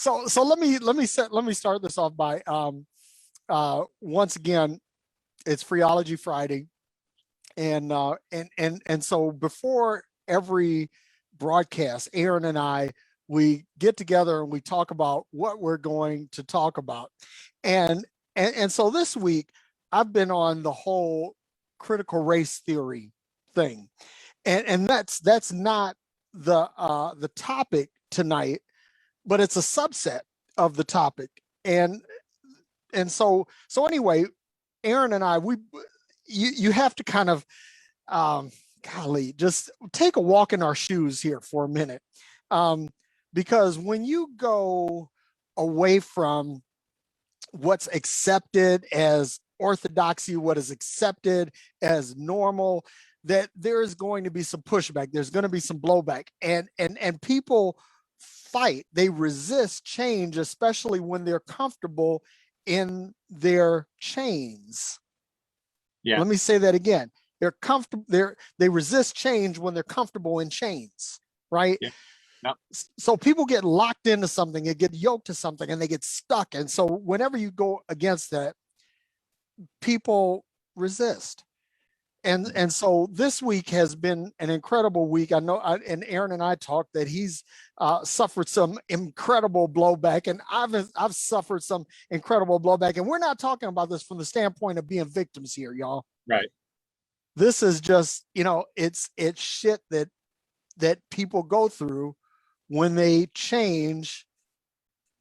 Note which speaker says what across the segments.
Speaker 1: So let me start this off by once again, it's Freeology Friday, and so before every broadcast, Aaron and I, we get together and we talk about what we're going to talk about, and so this week I've been on the whole critical race theory thing, and that's not the topic tonight, but it's a subset of the topic, and so anyway, Aaron and I, you have to kind of golly, just take a walk in our shoes here for a minute, because when you go away from what's accepted as orthodoxy, what is accepted as normal, that there is going to be some pushback, there's going to be some blowback, and people fight, they resist change, especially when they're comfortable in their chains.
Speaker 2: Yeah.
Speaker 1: Let me say that again. They're comfortable, they resist change when they're comfortable in chains, right?
Speaker 2: Yeah. Yep.
Speaker 1: So people get locked into something, they get yoked to something, and they get stuck. And so whenever you go against that, people resist. And so this week has been an incredible week. I know, and Aaron and I talked that he's suffered some incredible blowback, and I've suffered some incredible blowback. And we're not talking about this from the standpoint of being victims here, y'all.
Speaker 2: Right.
Speaker 1: This is just, it's shit that people go through when they change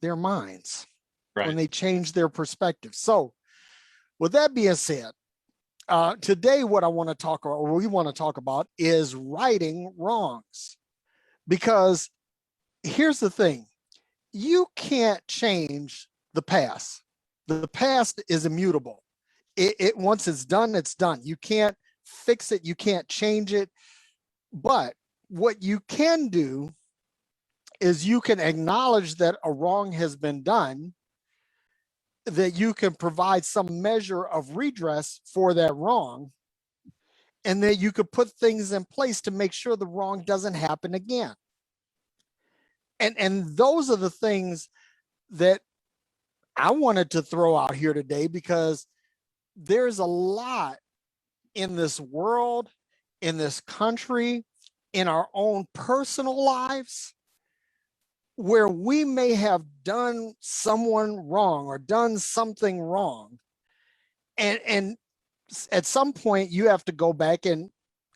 Speaker 1: their minds,
Speaker 2: right,
Speaker 1: when they change their perspective. So with that being said, today what I want to talk about, or we want to talk about, is righting wrongs. Because here's the thing, you can't change the past. The past is immutable. It once it's done, it's done. You can't fix it, you can't change it. But what you can do is you can acknowledge that a wrong has been done, that you can provide some measure of redress for that wrong, and that you could put things in place to make sure the wrong doesn't happen again. And those are the things that I wanted to throw out here today, because there's a lot in this world, in this country, in our own personal lives, where we may have done someone wrong or done something wrong. And at some point you have to go back and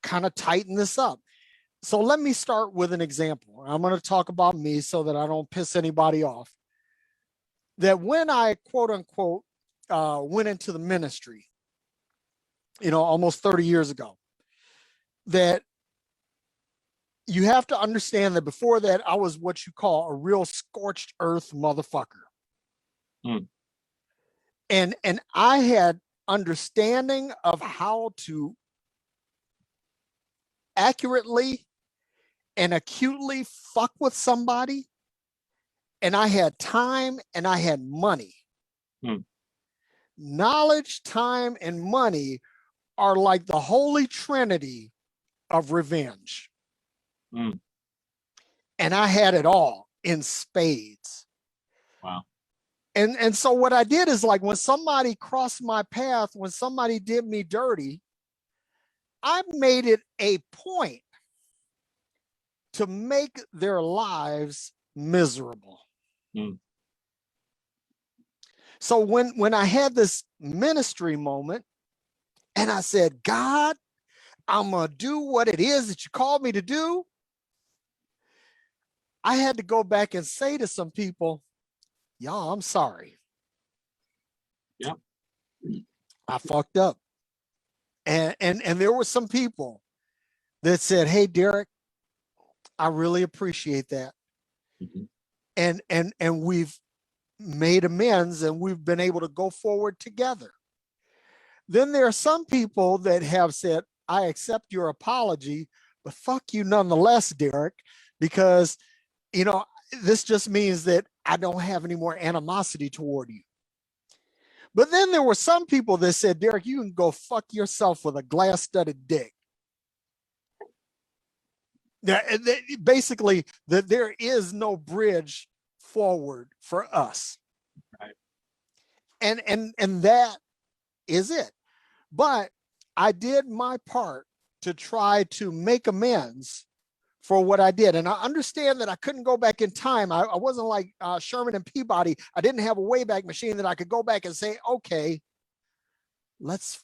Speaker 1: kind of tighten this up. So let me start with an example. I'm going to talk about me so that I don't piss anybody off. That when I, quote unquote, went into the ministry, almost 30 years ago, that you have to understand that before that, I was what you call a real scorched earth motherfucker.
Speaker 2: Mm.
Speaker 1: And I had understanding of how to accurately and acutely fuck with somebody. And I had time and I had money.
Speaker 2: Mm.
Speaker 1: Knowledge, time, and money are like the holy trinity of revenge.
Speaker 2: Mm.
Speaker 1: And I had it all in spades.
Speaker 2: Wow.
Speaker 1: And so what I did is, like, when somebody crossed my path, when somebody did me dirty, I made it a point to make their lives miserable.
Speaker 2: Mm.
Speaker 1: So when I had this ministry moment and I said, God, I'm going to do what it is that you called me to do, I had to go back and say to some people, y'all, I'm sorry.
Speaker 2: Yeah.
Speaker 1: I fucked up. And there were some people that said, hey, Derrick, I really appreciate that.
Speaker 2: Mm-hmm.
Speaker 1: And we've made amends and we've been able to go forward together. Then there are some people that have said, I accept your apology, but fuck you nonetheless, Derrick, because, this just means that I don't have any more animosity toward you. But then there were some people that said, Derrick, you can go fuck yourself with a glass-studded dick. Basically, that there is no bridge forward for us.
Speaker 2: Right.
Speaker 1: And that is it. But I did my part to try to make amends for what I did. And I understand that I couldn't go back in time. I wasn't like Sherman and Peabody. I didn't have a Wayback Machine that I could go back and say, okay, let's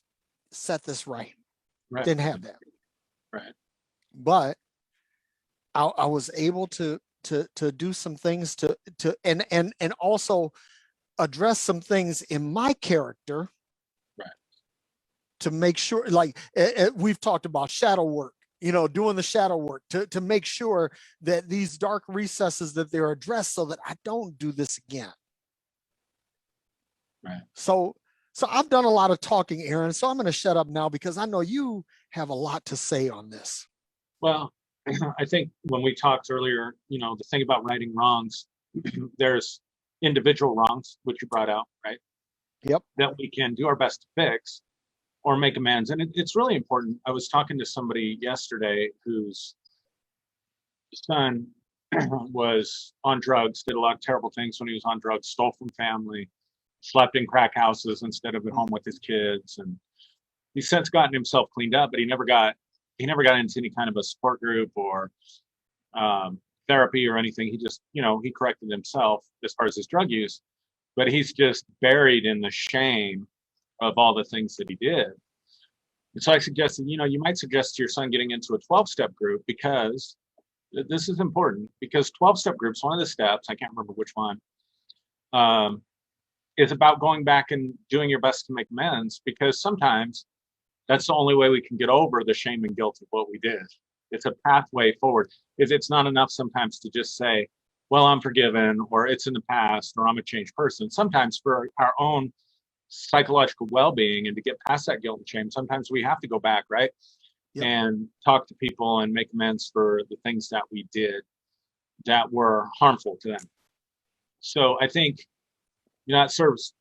Speaker 1: set this right.
Speaker 2: Right.
Speaker 1: Didn't have that.
Speaker 2: Right.
Speaker 1: But I was able to do some things and also address some things in my character.
Speaker 2: Right.
Speaker 1: To make sure, like we've talked about shadow work, doing the shadow work to make sure that these dark recesses, that they're addressed so that I don't do this again.
Speaker 2: Right.
Speaker 1: So I've done a lot of talking, Aaron. So I'm going to shut up now because I know you have a lot to say on this.
Speaker 2: Well, I think when we talked earlier, the thing about righting wrongs, there's individual wrongs, which you brought out, right?
Speaker 1: Yep.
Speaker 2: That we can do our best to fix or make amends. And it's really important. I was talking to somebody yesterday whose son was on drugs, did a lot of terrible things when he was on drugs, stole from family, slept in crack houses instead of at home with his kids. And he's since gotten himself cleaned up, but he never got into any kind of a support group or therapy or anything. He just, he corrected himself as far as his drug use, but he's just buried in the shame of all the things that he did. And so I suggested, you might suggest to your son getting into a 12-step group, because this is important, because 12-step groups, one of the steps, I can't remember which one, is about going back and doing your best to make amends, because sometimes that's the only way we can get over the shame and guilt of what we did. It's a pathway forward. It's not enough sometimes to just say, well, I'm forgiven, or it's in the past, or I'm a changed person. Sometimes for our own psychological well-being and to get past that guilt and shame, sometimes we have to go back, right? Yep. And talk to people and make amends for the things that we did that were harmful to them. So I think, that serves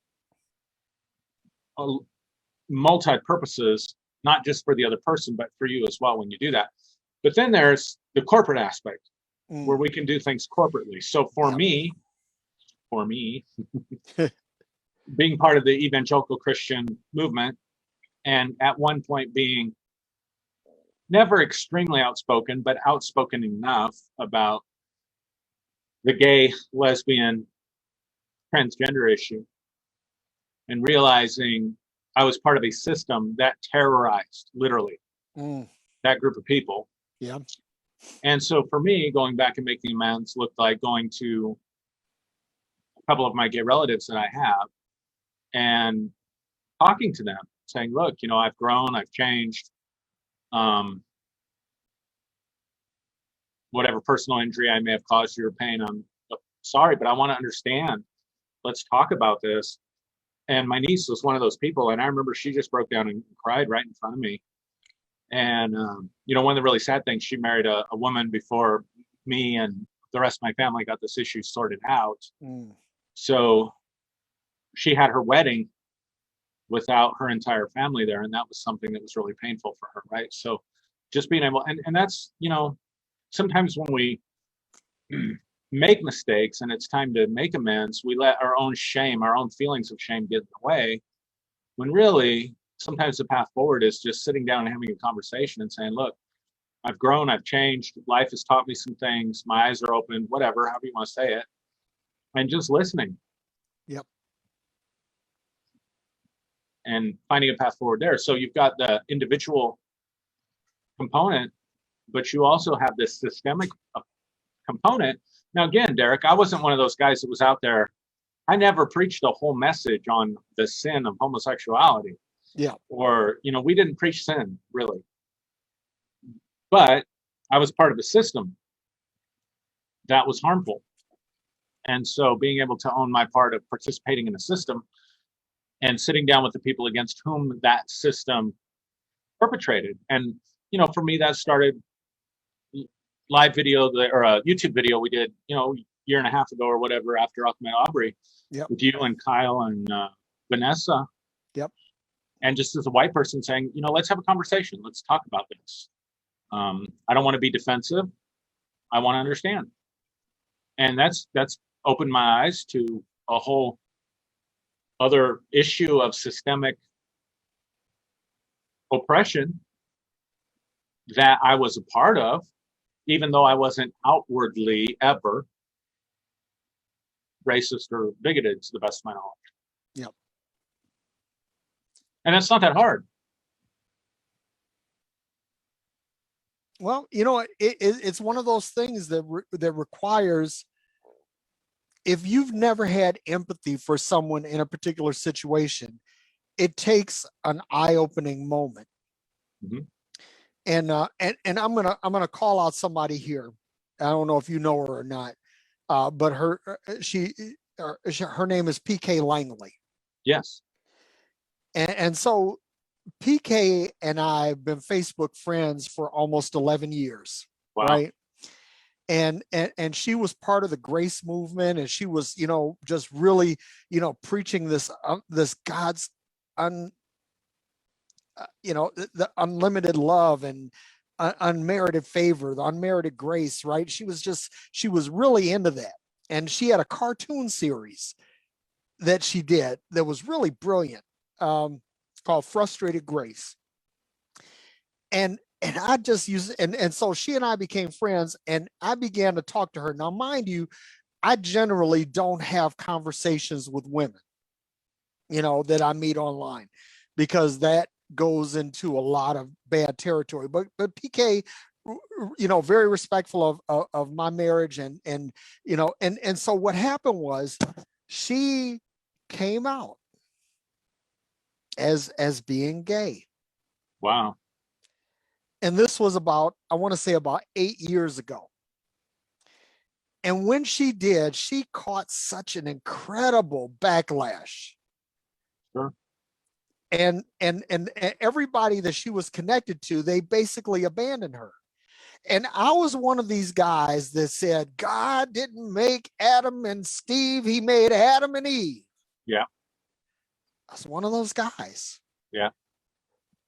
Speaker 2: multi-purposes, not just for the other person, but for you as well when you do that. But then there's the corporate aspect where we can do things corporately. So for me, being part of the evangelical Christian movement, and at one point being never extremely outspoken, but outspoken enough about the gay, lesbian, transgender issue, and realizing I was part of a system that terrorized, literally, that group of people.
Speaker 1: Yeah.
Speaker 2: And so for me, going back and making amends looked like going to a couple of my gay relatives that I have and talking to them, saying, look, I've grown, I've changed. Whatever personal injury I may have caused you or pain, I'm sorry, but I want to understand. Let's talk about this. And my niece was one of those people, and I remember she just broke down and cried right in front of me. And one of the really sad things, she married a woman before me and the rest of my family got this issue sorted out. So she had her wedding without her entire family there, and that was something that was really painful for her, right? So just being able, and that's, sometimes when we make mistakes and it's time to make amends, we let our own shame, our own feelings of shame get in the way, when really sometimes the path forward is just sitting down and having a conversation and saying, look, I've grown, I've changed, life has taught me some things, my eyes are open, whatever, however you want to say it, and just listening.
Speaker 1: Yep.
Speaker 2: And finding a path forward there. So you've got the individual component, but you also have this systemic component. Now, again, Derrick, I wasn't one of those guys that was out there. I never preached a whole message on the sin of homosexuality.
Speaker 1: Yeah.
Speaker 2: Or, we didn't preach sin, really. But I was part of a system that was harmful. And so being able to own my part of participating in a system and sitting down with the people against whom that system perpetrated. And, for me, that started live video or a YouTube video we did, year and a half ago or whatever, after Ahmed Aubrey, with you and Kyle and Vanessa.
Speaker 1: Yep.
Speaker 2: And just as a white person saying, let's have a conversation. Let's talk about this. I don't want to be defensive. I want to understand. And that's opened my eyes to a whole other issue of systemic oppression that I was a part of, even though I wasn't outwardly ever racist or bigoted to the best of my knowledge.
Speaker 1: Yep.
Speaker 2: And it's not that hard.
Speaker 1: Well, it's one of those things that requires, if you've never had empathy for someone in a particular situation, it takes an eye-opening moment.
Speaker 2: Mhm.
Speaker 1: And I'm gonna call out somebody here. I don't know if you know her or not, but her name is PK Langley.
Speaker 2: Yes.
Speaker 1: And so PK and I have been Facebook friends for almost 11 years,
Speaker 2: Wow.
Speaker 1: right? And she was part of the grace movement, and she was, just really, preaching this God's the unlimited love and unmerited favor, the unmerited grace, right? She was really into that. And she had a cartoon series that she did that was really brilliant, called Frustrated Grace. And I just used, and so she and I became friends, and I began to talk to her. Now, mind you, I generally don't have conversations with women, that I meet online, because that goes into a lot of bad territory. But PK, very respectful of my marriage, and so what happened was she came out as being gay.
Speaker 2: Wow.
Speaker 1: And this was I want to say about 8 years ago. And when she did, she caught such an incredible backlash.
Speaker 2: Sure.
Speaker 1: And everybody that she was connected to, they basically abandoned her. And I was one of these guys that said, God didn't make Adam and Steve, he made Adam and Eve.
Speaker 2: Yeah.
Speaker 1: I was one of those guys.
Speaker 2: Yeah.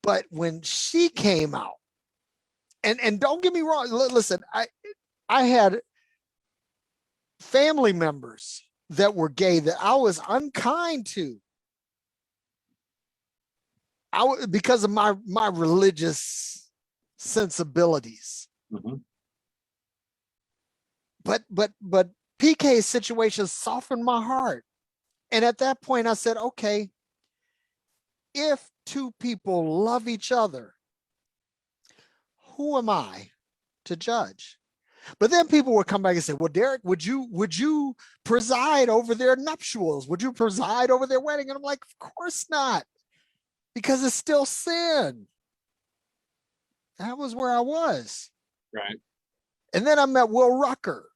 Speaker 1: But when she came out, and don't get me wrong, listen, I had family members that were gay that I was unkind to. Because of my religious sensibilities.
Speaker 2: Mm-hmm.
Speaker 1: But PK's situation softened my heart. And at that point I said, okay, if two people love each other, who am I to judge? But then people would come back and say, well, Derrick, would you preside over their nuptials? Would you preside over their wedding? And I'm like, of course not, because it's still sin. That was where I was.
Speaker 2: Right.
Speaker 1: And then I met Will Rucker.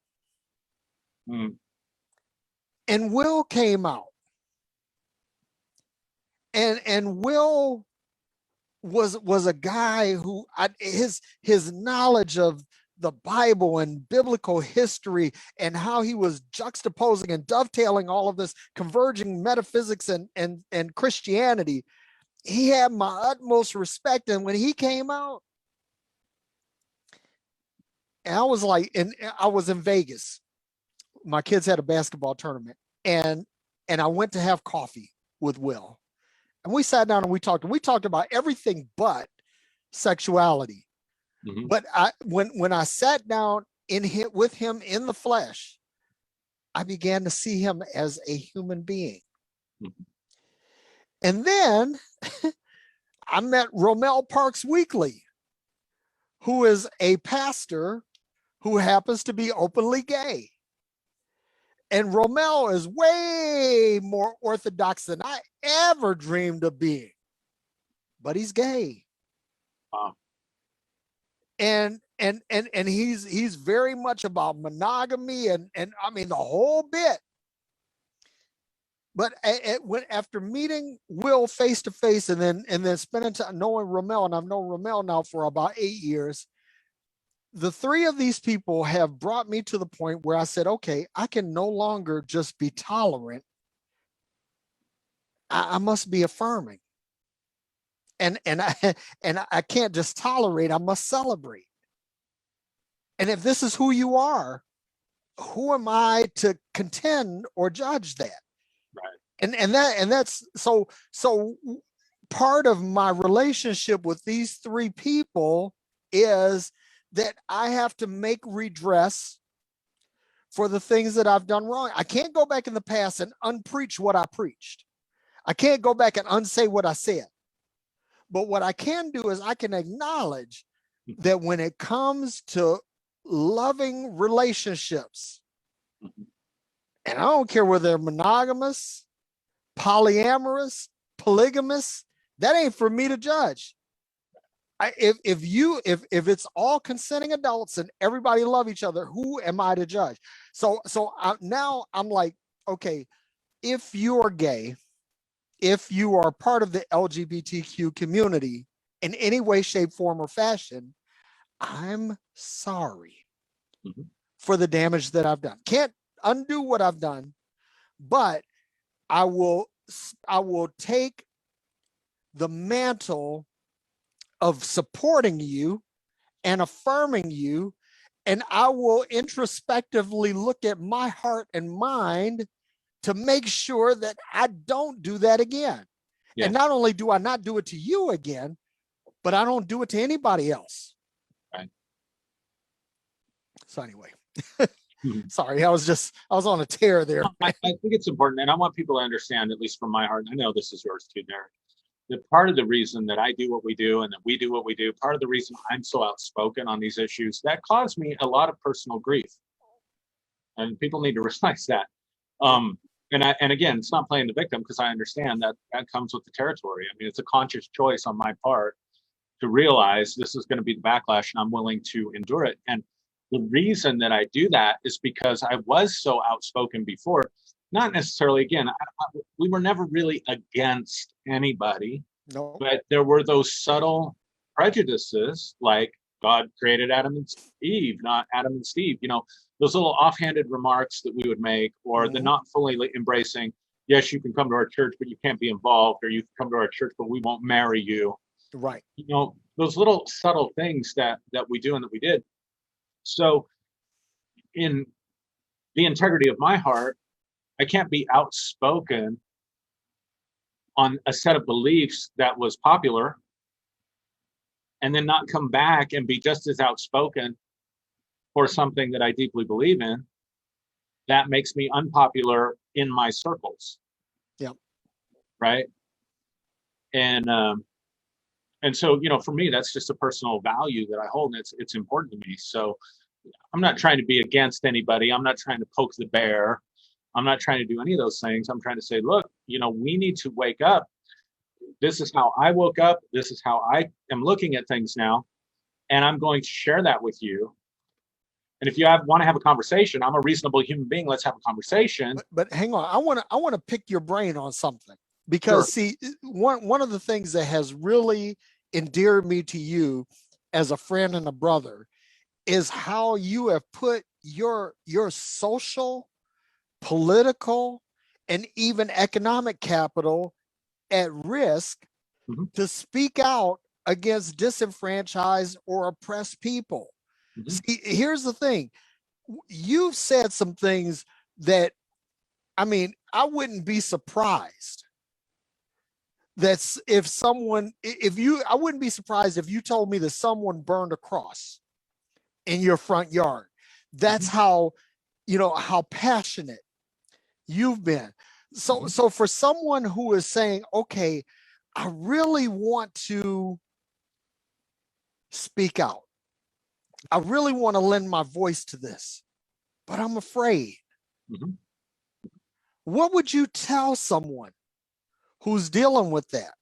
Speaker 2: Mm.
Speaker 1: And Will came out. And Will was a guy who his knowledge of the Bible and biblical history, and how he was juxtaposing and dovetailing all of this converging metaphysics and Christianity, he had my utmost respect. And when he came out, and I was like, and I was in Vegas. My kids had a basketball tournament, and I went to have coffee with Will. And we sat down and we talked about everything but sexuality.
Speaker 2: Mm-hmm.
Speaker 1: But when I sat down with him in the flesh, I began to see him as a human being.
Speaker 2: Mm-hmm.
Speaker 1: And then I met Romel Parks Weekly, who is a pastor who happens to be openly gay. And Romel is way more orthodox than I ever dreamed of being, but he's gay.
Speaker 2: Wow.
Speaker 1: And he's very much about monogamy and I mean the whole bit. But after meeting Will face to face, and then spending time knowing Romel, and I've known Romel now for about 8 years, the three of these people have brought me to the point where I said, okay, I can no longer just be tolerant. I must be affirming. And I can't just tolerate, I must celebrate. And if this is who you are, who am I to contend or judge that?
Speaker 2: Right.
Speaker 1: And that's so part of my relationship with these three people is that I have to make redress for the things that I've done wrong. I can't go back in the past and unpreach what I preached. I can't go back and unsay what I said. But what I can do is I can acknowledge that when it comes to loving relationships, and I don't care whether they're monogamous, polyamorous, polygamous, that ain't for me to judge. If it's all consenting adults and everybody love each other, who am I to judge? Now I'm like, okay, if you're gay, if you are part of the LGBTQ community in any way, shape, form, or fashion, I'm sorry for the damage that I've done. Can't undo what I've done, but I will take the mantle of supporting you and affirming you, and I will introspectively look at my heart and mind to make sure that I don't do that again. Yeah. And not only do I not do it to you again, but I don't do it to anybody else.
Speaker 2: Right.
Speaker 1: So anyway, sorry, I was on a tear there.
Speaker 2: I think it's important, and I want people to understand, at least from my heart, and I know this is yours too, Derrick, that part of the reason that I do what we do and that we do what we do, part of the reason I'm so outspoken on these issues, that caused me a lot of personal grief. And people need to realize that. And again, it's not playing the victim, because I understand that that comes with the territory. I mean, it's a conscious choice on my part to realize this is going to be the backlash, and I'm willing to endure it. And the reason that I do that is because I was so outspoken before. Not necessarily, again, we were never really against anybody,
Speaker 1: no,
Speaker 2: but there were those subtle prejudices, like God created Adam and Eve, not Adam and Steve, those little offhanded remarks that we would make, or the not fully embracing, yes, you can come to our church, but you can't be involved, or you can come to our church, but we won't marry you.
Speaker 1: Right.
Speaker 2: Those little subtle things that we do and that we did. So in the integrity of my heart, I can't be outspoken on a set of beliefs that was popular and then not come back and be just as outspoken for something that I deeply believe in. That makes me unpopular in my circles.
Speaker 1: Yeah.
Speaker 2: Right. And so, for me, that's just a personal value that I hold, and it's important to me. So I'm not trying to be against anybody. I'm not trying to poke the bear. I'm not trying to do any of those things. I'm trying to say, look, we need to wake up. This is how I woke up. This is how I am looking at things now. And I'm going to share that with you. And if you want to have a conversation, I'm a reasonable human being. Let's have a conversation.
Speaker 1: But hang on. I want to pick your brain on something, because see, one of the things that has really endeared me to you as a friend and a brother is how you have put your social, political, and even economic capital at risk to speak out against disenfranchised or oppressed people. See, here's the thing. You've said some things that, I I wouldn't be surprised that's I wouldn't be surprised if you told me that someone burned a cross in your front yard. That's how, how passionate you've been. So for someone who is saying, okay, I really want to speak out, I really want to lend my voice to this, but I'm afraid. What would you tell someone who's dealing with that?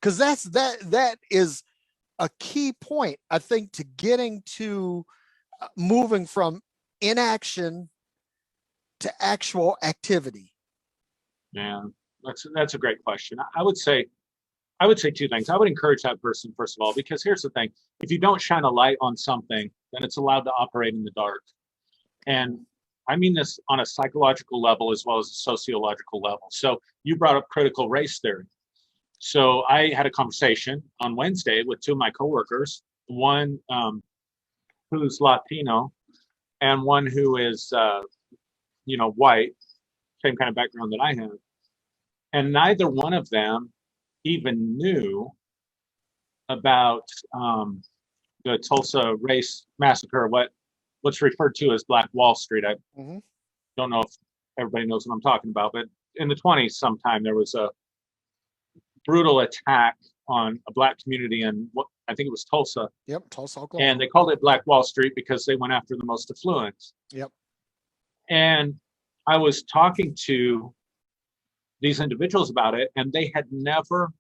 Speaker 1: Because that is a key point, I think, to getting to moving from inaction to actual activity.
Speaker 2: Yeah, that's a great question. I would say two things. I would encourage that person, first of all, because here's the thing: if you don't shine a light on something, then it's allowed to operate in the dark. And I mean this on a psychological level as well as a sociological level. So you brought up critical race theory. So I had a conversation on Wednesday with two of my coworkers, one who's Latino and one who is, white, same kind of background that I have. And neither one of them even knew about the Tulsa race massacre, what's referred to as Black Wall Street. I
Speaker 1: Hmm.
Speaker 2: don't know if everybody knows what I'm talking about, but in the 20s sometime there was a brutal attack on a black community in what I think it was Tulsa.
Speaker 1: Yep. Tulsa,
Speaker 2: And
Speaker 1: Oklahoma.
Speaker 2: they called it Black Wall Street because they went after the most affluent.
Speaker 1: Yep.
Speaker 2: And I was talking to these individuals about it, and they had never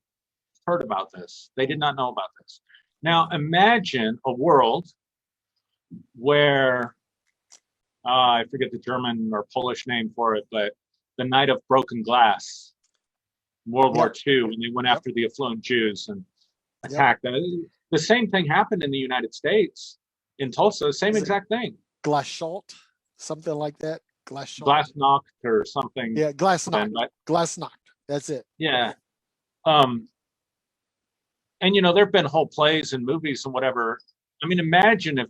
Speaker 2: heard about this. They did not know about this. Now, imagine a world where, I forget the German or Polish name for it, but the night of broken glass, World War II, when they went after the affluent Jews and attacked them. The same thing happened in the United States, in Tulsa, same exact thing.
Speaker 1: Glasnost, something like that.
Speaker 2: Glasnost or something.
Speaker 1: Yeah, Glasnost.
Speaker 2: Right?
Speaker 1: Glasnost. That's it.
Speaker 2: Yeah. And there have been whole plays and movies and whatever. I mean, imagine if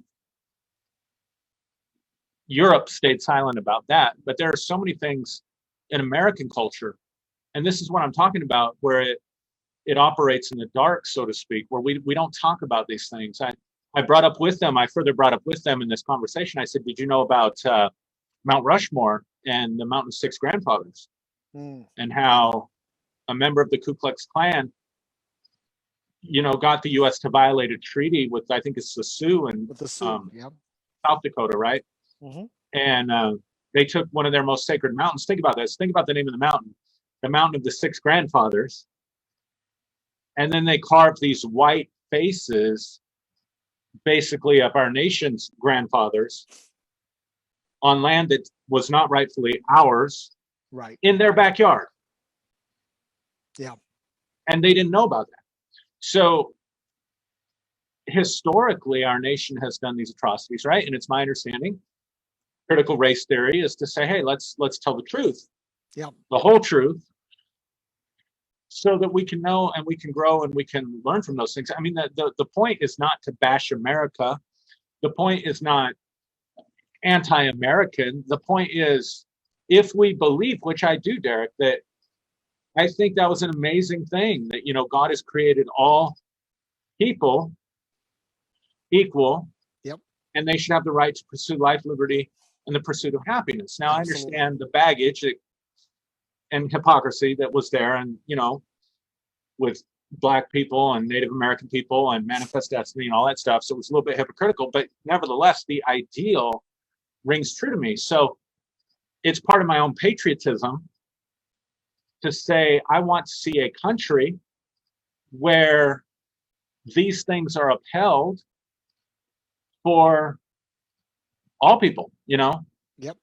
Speaker 2: Europe stayed silent about that. But there are so many things in American culture, and this is what I'm talking about, where it operates in the dark, so to speak, where we don't talk about these things. I further brought up with them in this conversation. I said, did you know about Mount Rushmore and the Mountain Six Grandfathers, and how a member of the Ku Klux Klan, got the U.S. to violate a treaty with, I think it's the Sioux and South Dakota, right?
Speaker 1: Mm-hmm.
Speaker 2: And they took one of their most sacred mountains. Think about this. Think about the name of the Mountain of the Six Grandfathers. And then they carved these white faces, basically, of our nation's grandfathers on land that was not rightfully ours,
Speaker 1: right,
Speaker 2: in their backyard.
Speaker 1: Yeah.
Speaker 2: And they didn't know about that. So historically, our nation has done these atrocities, right? And it's my understanding, critical race theory is to say, hey, let's tell the truth.
Speaker 1: Yeah.
Speaker 2: The whole truth, so that we can know and we can grow and we can learn from those things. I mean, the point is not to bash America. The point is not anti-American. The point is, if we believe, which I do, Derrick, that I think that was an amazing thing, that, God has created all people equal.
Speaker 1: Yep.
Speaker 2: And they should have the right to pursue life, liberty, and the pursuit of happiness. Now,
Speaker 1: Absolutely.
Speaker 2: I understand the baggage and hypocrisy that was there, and with Black people and Native American people and Manifest Destiny and all that stuff. So it was a little bit hypocritical, but nevertheless, the ideal rings true to me. So it's part of my own patriotism to say, I want to see a country where these things are upheld for all people,
Speaker 1: Yep.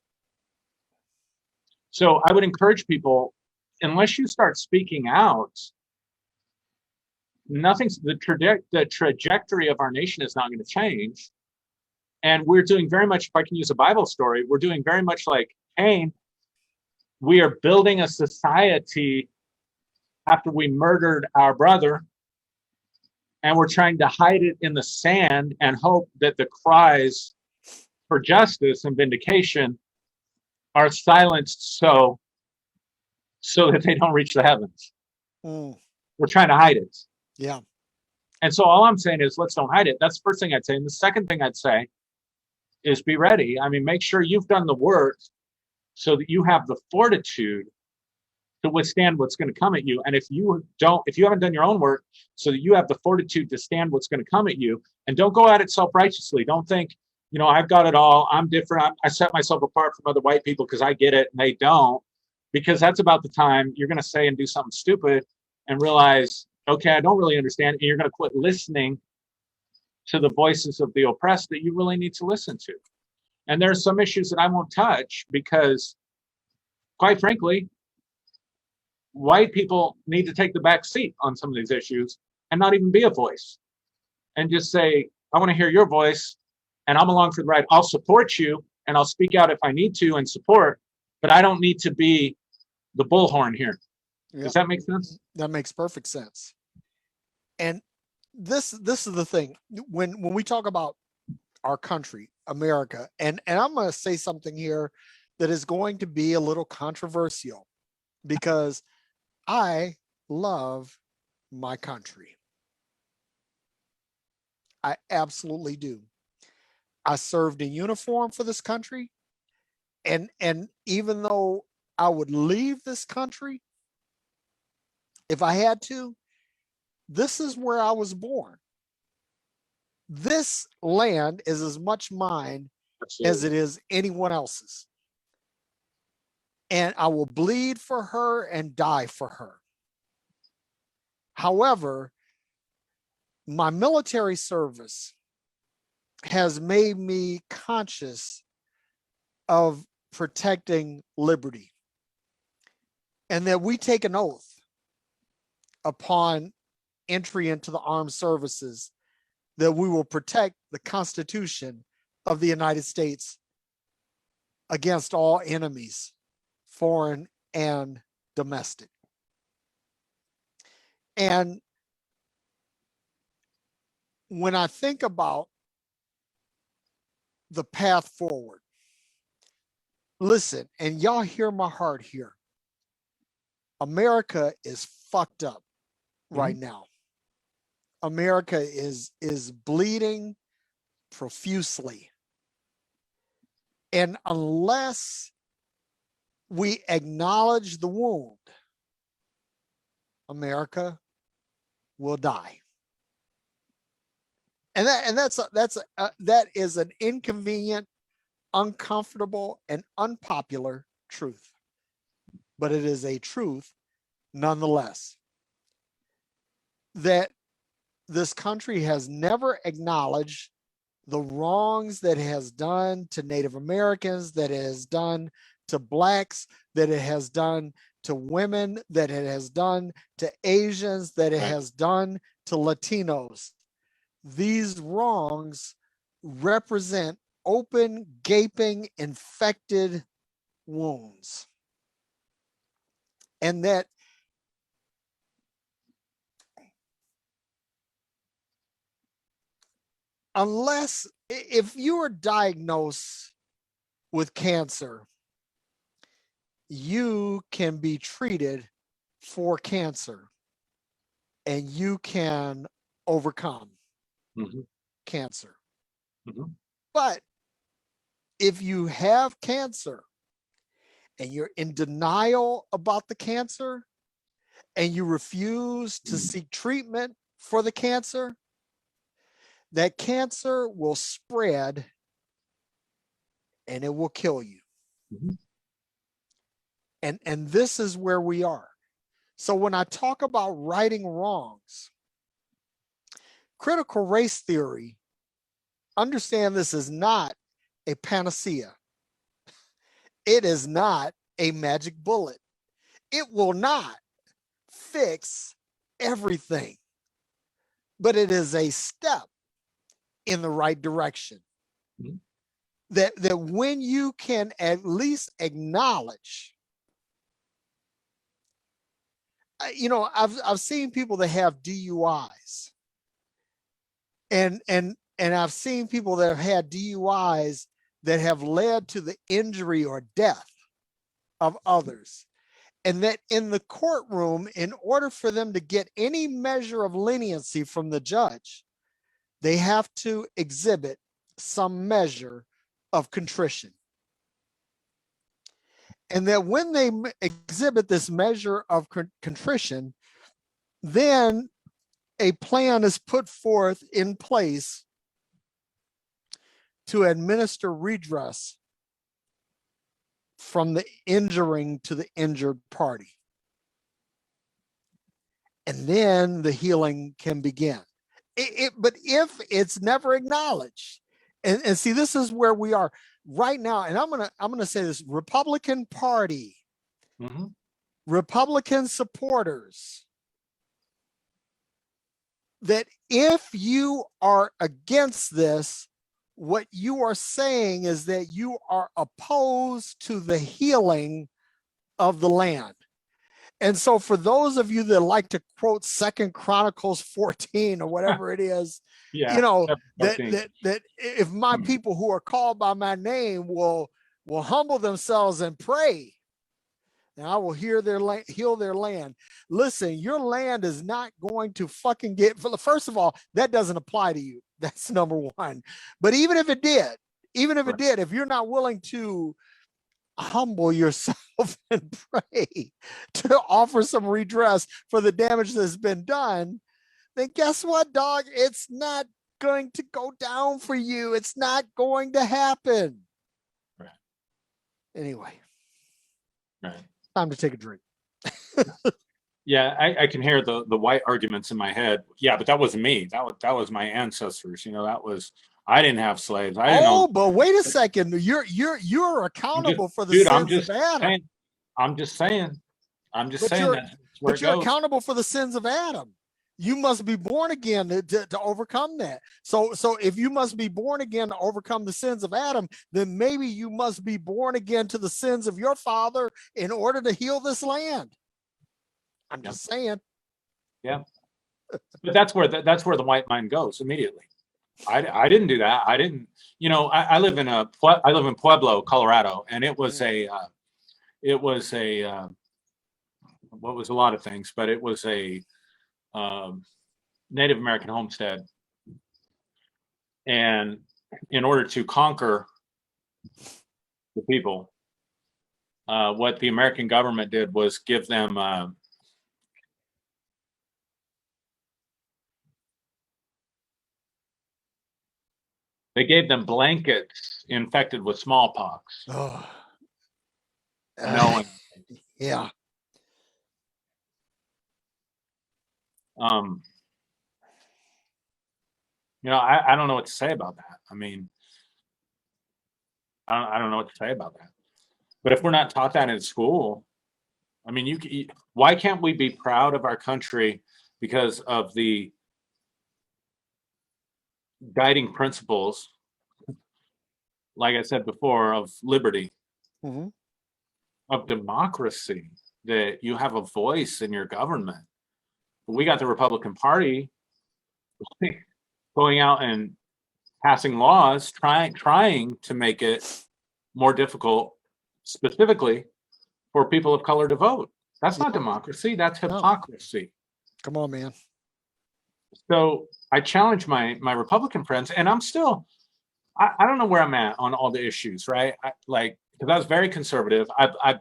Speaker 2: So I would encourage people, unless you start speaking out, the trajectory of our nation is not going to change. And we're doing very much, if I can use a Bible story, we're doing very much like Cain. We are building a society after we murdered our brother, and we're trying to hide it in the sand and hope that the cries for justice and vindication are silenced so that they don't reach the heavens. We're trying to hide it.
Speaker 1: Yeah.
Speaker 2: And so all I'm saying is, let's don't hide it. That's the first thing I'd say. And the second thing I'd say is be ready. I mean, make sure you've done the work so that you have the fortitude to withstand what's going to come at you. And if you haven't done your own work, so that you have the fortitude to stand what's going to come at you, and don't go at it self-righteously. Don't think, I've got it all. I'm different. I set myself apart from other white people because I get it and they don't, because that's about the time you're going to say and do something stupid and realize, okay, I don't really understand. And you're going to quit listening to the voices of the oppressed that you really need to listen to. And there are some issues that I won't touch because, quite frankly, white people need to take the back seat on some of these issues and not even be a voice, and just say, I want to hear your voice and I'm along for the ride. I'll support you and I'll speak out if I need to and support, but I don't need to be the bullhorn here. Yep. Does that make sense?
Speaker 1: That makes perfect sense. And this is the thing. When we talk about our country, America. And I'm going to say something here that is going to be a little controversial because I love my country. I absolutely do. I served in uniform for this country. And even though I would leave this country if I had to, this is where I was born. This land is as much mine as it is anyone else's. And I will bleed for her and die for her. However, my military service has made me conscious of protecting liberty, and that we take an oath upon entry into the armed services that we will protect the Constitution of the United States against all enemies, foreign and domestic. And when I think about the path forward, listen, and y'all hear my heart here. America is fucked up right now. America is bleeding profusely. And unless we acknowledge the wound, America will die. And that is an inconvenient, uncomfortable, and unpopular truth. But it is a truth nonetheless. That this country has never acknowledged the wrongs that it has done to Native Americans, that it has done to Blacks, that it has done to women, that it has done to Asians, that it has done to Latinos. These wrongs represent open, gaping, infected wounds. And that unless, if you are diagnosed with cancer, you can be treated for cancer and you can overcome cancer. But if you have cancer and you're in denial about the cancer and you refuse to seek treatment for the cancer, that cancer will spread and it will kill you. And this is where we are. So when I talk about righting wrongs, critical race theory, understand this is not a panacea. It is not a magic bullet. It will not fix everything, but it is a step in the right direction. That when you can at least acknowledge, you know, I've seen people that have DUIs, and I've seen people that have had DUIs that have led to the injury or death of others. And that in the courtroom, in order for them to get any measure of leniency from the judge, they have to exhibit some measure of contrition. And that when they exhibit this measure of contrition, then a plan is put forth in place to administer redress from the injuring to the injured party. And then the healing can begin. But if it's never acknowledged, and see, this is where we are right now. And I'm gonna say this: Republican Party, Republican supporters, that if you are against this, what you are saying is that you are opposed to the healing of the land. And so for those of you that like to quote Second Chronicles 14 or whatever it is,
Speaker 2: Yeah.
Speaker 1: you know, that
Speaker 2: 14.
Speaker 1: that if my people who are called by my name will humble themselves and pray, and I will heal their land. Listen, your land is not going to fucking get, first of all, that doesn't apply to you. That's number one. But even if it did, if you're not willing to humble yourself and pray to offer some redress for the damage that's been done, then guess what, dog? It's not going to go down for you. It's not going to happen.
Speaker 2: Right.
Speaker 1: Anyway.
Speaker 2: Right.
Speaker 1: Time to take a drink.
Speaker 2: Yeah, I can hear the white arguments in my head. Yeah, but that wasn't me. That was my ancestors. You know, I didn't have slaves. I didn't know.
Speaker 1: But wait a second. You're accountable for the sins of Adam.
Speaker 2: I'm just saying that's where
Speaker 1: but you're accountable for the sins of Adam. You must be born again to overcome that. So if you must be born again to overcome the sins of Adam, then maybe you must be born again to the sins of your father in order to heal this land. I'm just saying.
Speaker 2: Yeah. But that's where the white mind goes immediately. I didn't do that. I didn't, you know, I live in Pueblo, Colorado, and it was what was a lot of things, but it was a Native American homestead. And in order to conquer the people, what the American government did was give them they gave them blankets infected with smallpox.
Speaker 1: Oh.
Speaker 2: No.
Speaker 1: Yeah.
Speaker 2: You know, I don't know what to say about that. I mean, I don't know what to say about that. But if we're not taught that in school, I mean, why can't we be proud of our country because of the guiding principles, like I said before, of liberty, of democracy, that you have a voice in your government? We got the Republican Party going out and passing laws, trying to make it more difficult, specifically for people of color to vote. That's not democracy. That's hypocrisy.
Speaker 1: Come on, man.
Speaker 2: So I challenge my Republican friends, and I'm still, I don't know where I'm at on all the issues, right? Because I was very conservative. I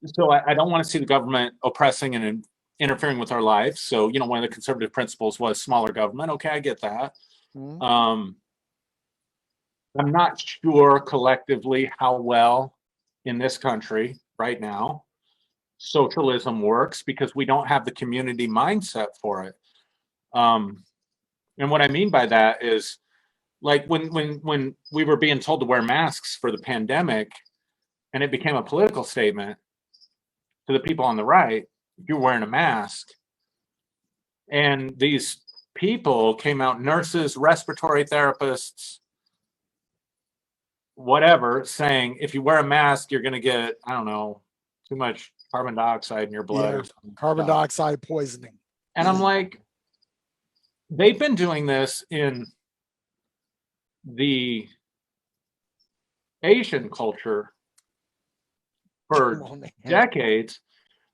Speaker 2: don't want to see the government oppressing and interfering with our lives. So, you know, one of the conservative principles was smaller government. Okay, I get that. I'm not sure collectively how well in this country right now socialism works, because we don't have the community mindset for it. And what I mean by that is, like, when we were being told to wear masks for the pandemic, and it became a political statement to the people on the right, you're wearing a mask. And these people came out, nurses, respiratory therapists, whatever, saying if you wear a mask, you're going to get, I don't know, too much carbon dioxide in your blood.
Speaker 1: Yeah, carbon dioxide poisoning.
Speaker 2: And I'm like, they've been doing this in the Asian culture for decades,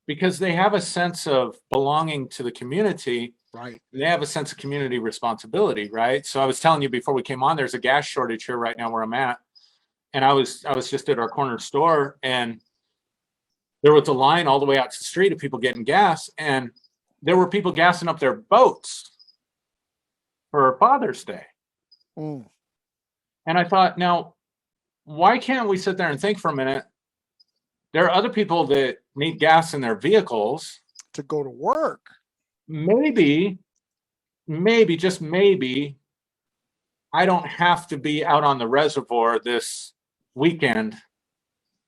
Speaker 2: because they have a sense of belonging to the community.
Speaker 1: Right.
Speaker 2: They have a sense of community responsibility, right? So I was telling you before we came on, there's a gas shortage here right now where I'm at. And I was just at our corner store, and there was a line all the way out to the street of people getting gas, and there were people gassing up their boats for Father's Day. And I thought, now, why can't we sit there and think for a minute? There are other people that need gas in their vehicles
Speaker 1: to go to work.
Speaker 2: Maybe, just maybe, I don't have to be out on the reservoir this weekend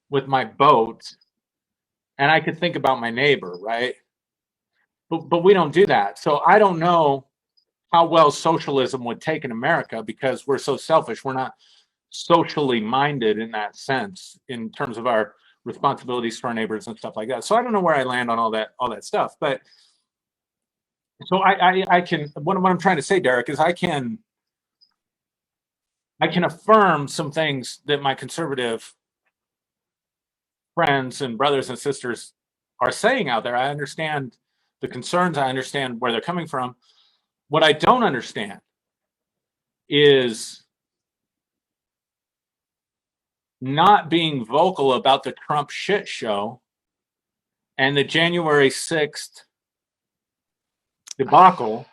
Speaker 2: with my boat, and I could think about my neighbor, right? But we don't do that. So I don't know how well socialism would take in America, because we're so selfish. We're not socially minded in that sense, in terms of our responsibilities for our neighbors and stuff like that. So I don't know where I land on all that stuff, but so I can, what I'm trying to say, Derrick, is I can affirm some things that my conservative friends and brothers and sisters are saying out there. I understand the concerns. I understand where they're coming from. What I don't understand is not being vocal about the Trump shit show and the January 6th debacle.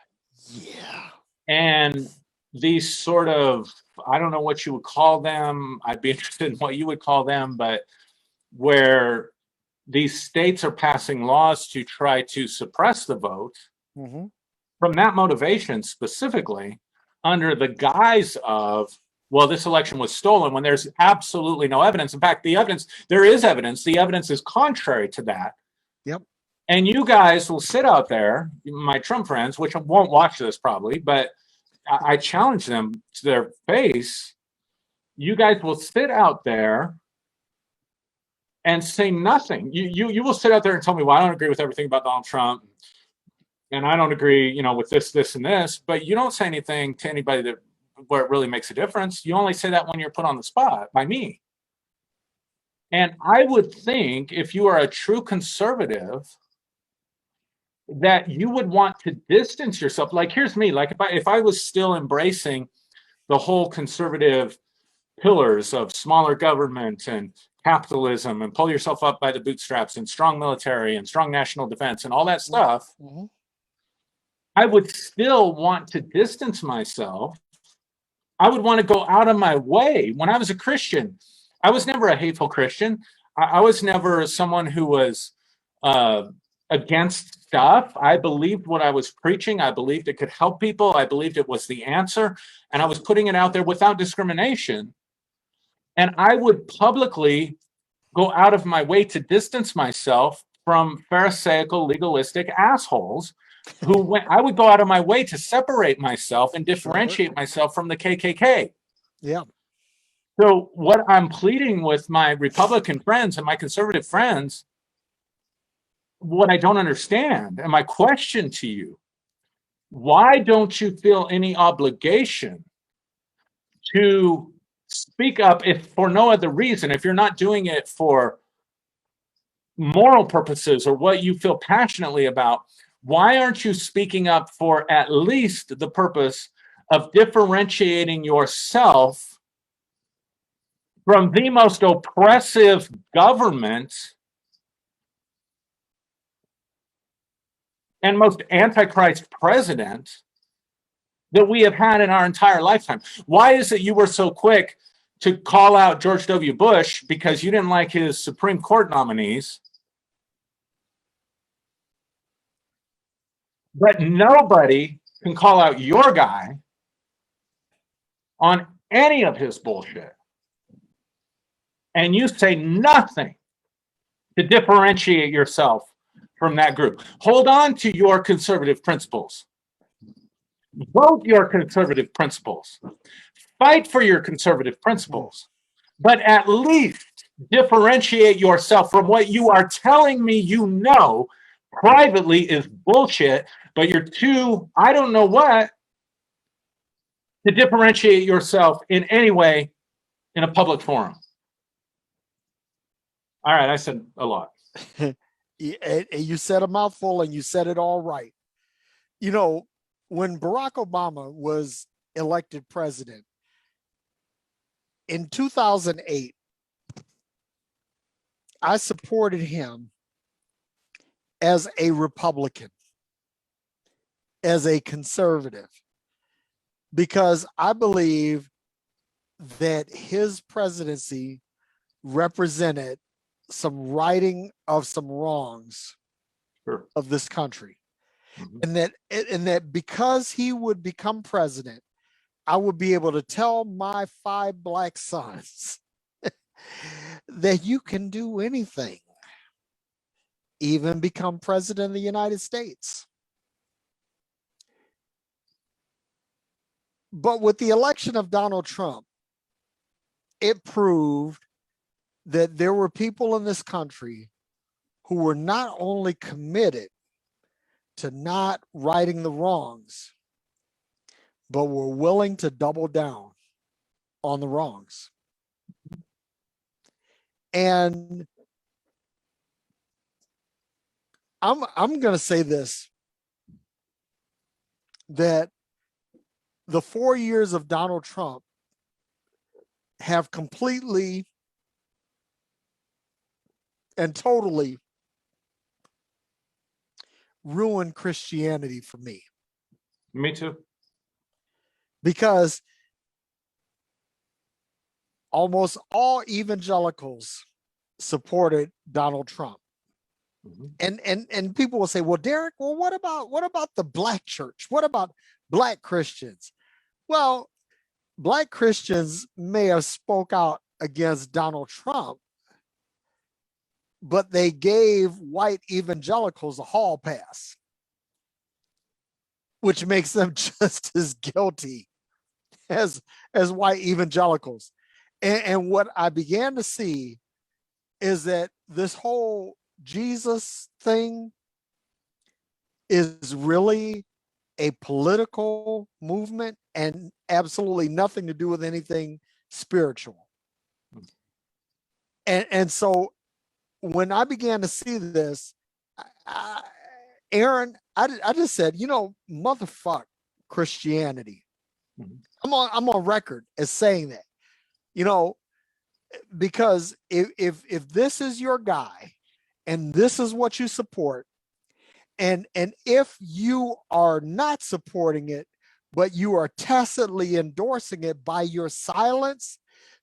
Speaker 1: Yeah.
Speaker 2: And these sort of, I don't know what you would call them. I'd be interested in what you would call them, but where these states are passing laws to try to suppress the vote
Speaker 1: Mm-hmm.
Speaker 2: from that motivation specifically, under the guise of, well, this election was stolen, when there's absolutely no evidence. In fact, there is evidence. The evidence is contrary to that.
Speaker 1: Yep.
Speaker 2: And you guys will sit out there, my Trump friends, which won't watch this probably, but I challenge them to their face. You guys will sit out there and say nothing. You will sit out there and tell me, well, I don't agree with everything about Donald Trump, and I don't agree, with this, and this. But you don't say anything to anybody where it really makes a difference. You only say that when you're put on the spot by me. And I would think, if you are a true conservative, that you would want to distance yourself. Like, here's me. Like, if I was still embracing the whole conservative pillars of smaller government and capitalism and pull yourself up by the bootstraps and strong military and strong national defense and all that stuff,
Speaker 1: Mm-hmm.
Speaker 2: I would still want to distance myself. I would want to go out of my way. When I was a Christian, I was never a hateful Christian. I was never someone who was against stuff. I believed what I was preaching. I believed it could help people. I believed it was the answer. And I was putting it out there without discrimination. And I would publicly go out of my way to distance myself from Pharisaical, legalistic assholes I would go out of my way to separate myself and differentiate myself from the KKK.
Speaker 1: Yeah.
Speaker 2: So what I'm pleading with my Republican friends and my conservative friends, what I don't understand, and my question to you, why don't you feel any obligation to speak up, if for no other reason, if you're not doing it for moral purposes or what you feel passionately about? Why aren't you speaking up for at least the purpose of differentiating yourself from the most oppressive government and most antichrist president that we have had in our entire lifetime? Why is it you were so quick to call out George W. Bush because you didn't like his Supreme Court nominees, but nobody can call out your guy on any of his bullshit? And you say nothing to differentiate yourself from that group. Hold on to your conservative principles. Vote your conservative principles. Fight for your conservative principles. But at least differentiate yourself from what you are telling me privately is bullshit, but you're too, I don't know what, to differentiate yourself in any way in a public forum. All right, I said a lot.
Speaker 1: You said a mouthful and you said it all right. When Barack Obama was elected president in 2008, I supported him as a Republican, as a conservative, because I believe that his presidency represented some righting of some wrongs of this country. And that because he would become president, I would be able to tell my 5 black sons that you can do anything, even become president of the United States. But with the election of Donald Trump, it proved that there were people in this country who were not only committed to not righting the wrongs, but were willing to double down on the wrongs. And I'm going to say this, that the 4 years of Donald Trump have completely and totally ruined Christianity for me.
Speaker 2: Me too.
Speaker 1: Because almost all evangelicals supported Donald Trump. And people will say, well, Derrick, well, what about the Black church? What about Black Christians? Well, Black Christians may have spoke out against Donald Trump, but they gave white evangelicals a hall pass, which makes them just as guilty as white evangelicals. And what I began to see is that this whole Jesus thing is really a political movement and absolutely nothing to do with anything spiritual. And so when I began to see this, Aaron, I just said, motherfuck Christianity. I'm on record as saying that, because if this is your guy and this is what you support, and if you are not supporting it, but you are tacitly endorsing it by your silence,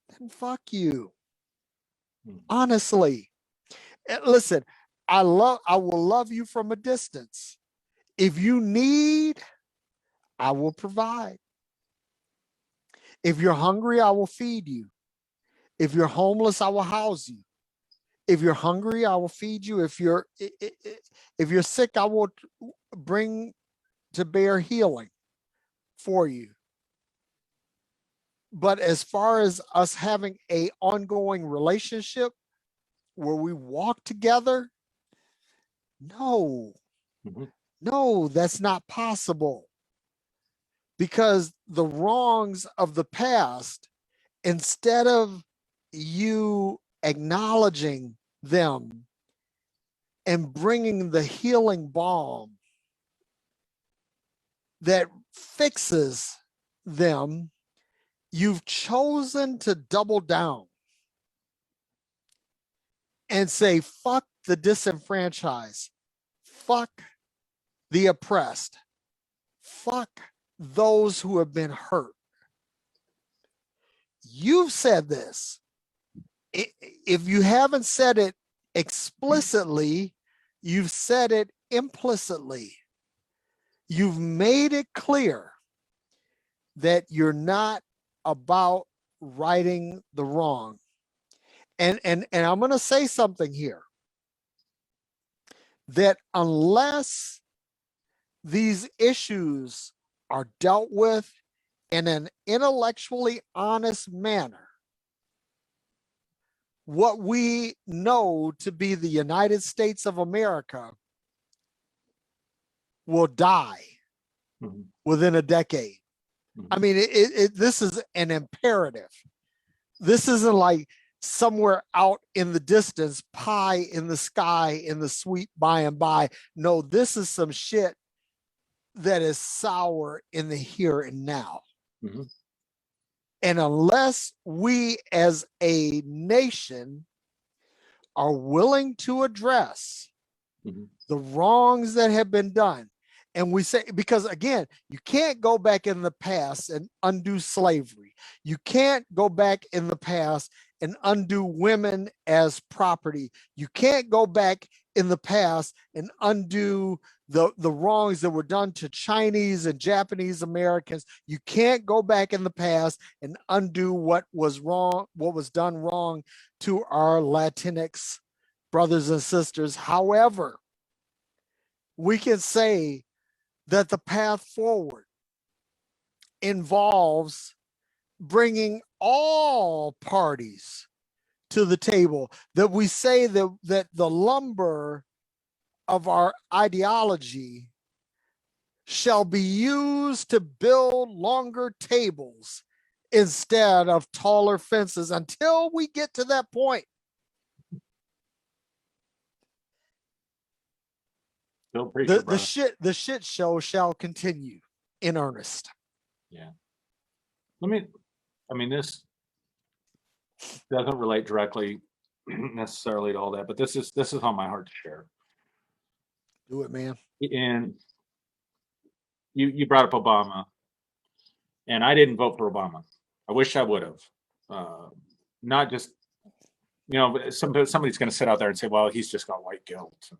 Speaker 1: then fuck you. Honestly, listen, I will love you from a distance. If you need, I will provide. If you're hungry, I will feed you. If you're homeless, I will house you. If you're hungry, I will feed you. If you're sick, I will bring to bear healing for you. But as far as us having an ongoing relationship where we walk together, no, that's not possible. Because the wrongs of the past, instead of you acknowledging them and bringing the healing balm that fixes them, you've chosen to double down and say, fuck the disenfranchised, fuck the oppressed, fuck those who have been hurt. You've said this. If you haven't said it explicitly, you've said it implicitly. You've made it clear that you're not about righting the wrong. And I'm going to say something here, that unless these issues are dealt with in an intellectually honest manner, what we know to be the United States of America will die within a decade. I mean, this is an imperative. This isn't like somewhere out in the distance, pie in the sky in the sweet by and by. No, this is some shit that is sour in the here and now. And unless we as a nation are willing to address the wrongs that have been done, and we say, because again, you can't go back in the past and undo slavery. You can't go back in the past and undo women as property. You can't go back in the past and undo the wrongs that were done to Chinese and Japanese Americans. You can't go back in the past and undo what was wrong, what was done wrong to our Latinx brothers and sisters. However, we can say that the path forward involves bringing all parties to the table, that we say that the lumber of our ideology shall be used to build longer tables instead of taller fences until we get to that point.
Speaker 2: Still preacher,
Speaker 1: The shit show shall continue in earnest.
Speaker 2: Yeah. This doesn't relate directly necessarily to all that, but this is on my heart to share.
Speaker 1: Do it, man.
Speaker 2: And you brought up Obama, and I didn't vote for Obama. I wish I would have. Not just, somebody's going to sit out there and say, well, he's just got white guilt.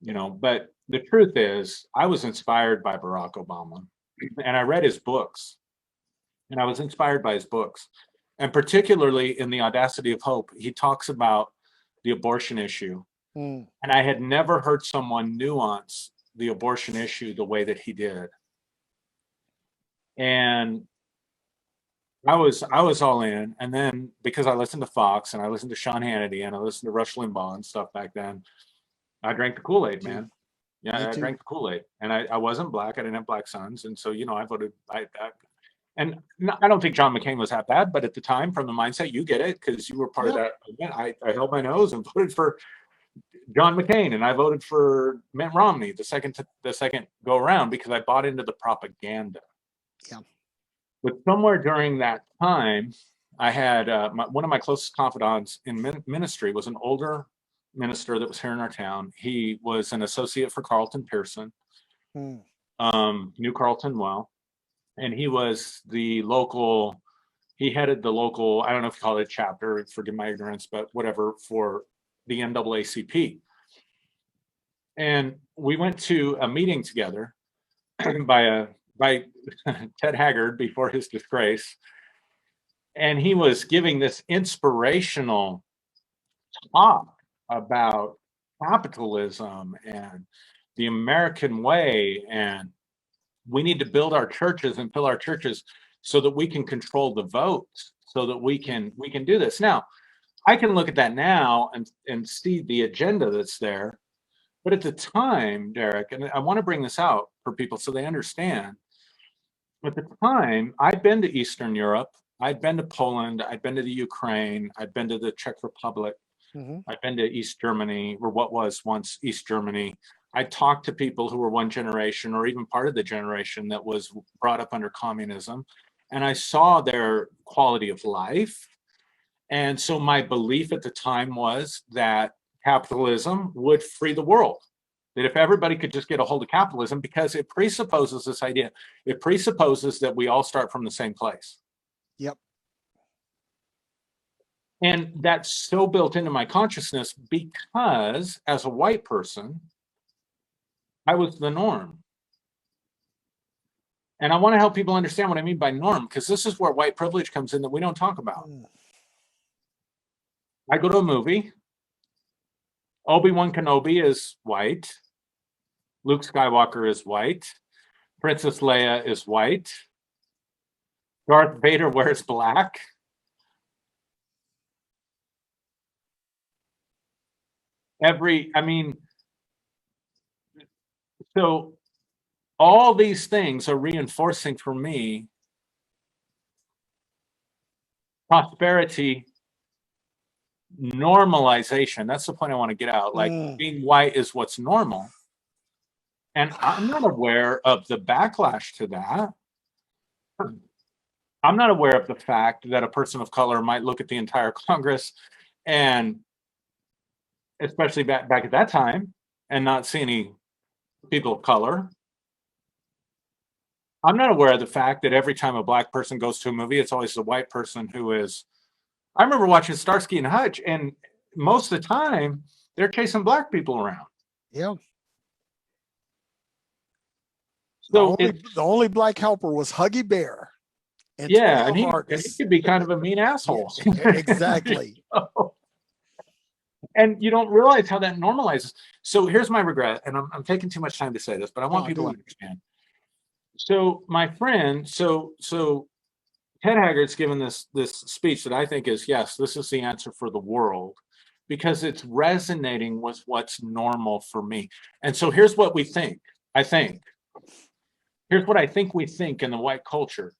Speaker 2: But the truth is, I was inspired by Barack Obama, and I read his books, and I was inspired by his books. And particularly in The Audacity of Hope, he talks about the abortion issue. And I had never heard someone nuance the abortion issue the way that he did. And I was all in. And then because I listened to Fox and I listened to Sean Hannity and I listened to Rush Limbaugh and stuff back then, I drank the Kool-Aid, man. Yeah, I drank the Kool-Aid. And I wasn't black. I didn't have black sons. And so, I voted. And I don't think John McCain was that bad, but at the time, from the mindset, you get it, because you were part of that event. I held my nose and voted for John McCain, and I voted for Mitt Romney the second go around because I bought into the propaganda.
Speaker 1: Yeah.
Speaker 2: But somewhere during that time, I had one of my closest confidants in ministry was an older minister that was here in our town. He was an associate for Carlton Pearson, knew Carlton well. And he was he headed the local, I don't know if you call it a chapter, forgive my ignorance, but whatever, for the NAACP. And we went to a meeting together by Ted Haggard before his disgrace. And he was giving this inspirational talk about capitalism and the American way, and we need to build our churches and fill our churches so that we can control the votes, so that we can do this. Now, I can look at that now and see the agenda that's there. But at the time, Derrick, and I want to bring this out for people so they understand, at the time, I'd been to Eastern Europe, I'd been to Poland, I'd been to the Ukraine, I'd been to the Czech Republic, I'd been to East Germany, or what was once East Germany. I talked to people who were one generation or even part of the generation that was brought up under communism, and I saw their quality of life. And so my belief at the time was that capitalism would free the world, that if everybody could just get a hold of capitalism, because it presupposes this idea, it presupposes that we all start from the same place.
Speaker 1: Yep.
Speaker 2: And that's so built into my consciousness because as a white person, I was the norm. And I want to help people understand what I mean by norm, because this is where white privilege comes in that we don't talk about. I go to a movie. Obi-Wan Kenobi is white. Luke Skywalker is white. Princess Leia is white. Darth Vader wears black. So all these things are reinforcing for me prosperity, normalization. That's the point I want to get out. Like being white is what's normal. And I'm not aware of the backlash to that. I'm not aware of the fact that a person of color might look at the entire Congress, and especially back at that time, and not see any people of color. I'm not aware of the fact that every time a black person goes to a movie, it's always the white person who is. I remember watching Starsky and Hutch, and most of the time they're chasing black people around.
Speaker 1: Yeah.
Speaker 2: So
Speaker 1: the only black helper was Huggy Bear.
Speaker 2: And he could be kind of a mean asshole.
Speaker 1: Exactly.
Speaker 2: And you don't realize how that normalizes. So here's my regret, and I'm taking too much time to say this, but I want people to understand. So my friend, so Ted Haggard's given this speech that I think is, yes, this is the answer for the world, because it's resonating with what's normal for me. And so here's what we think. Here's what I think we think in the white culture.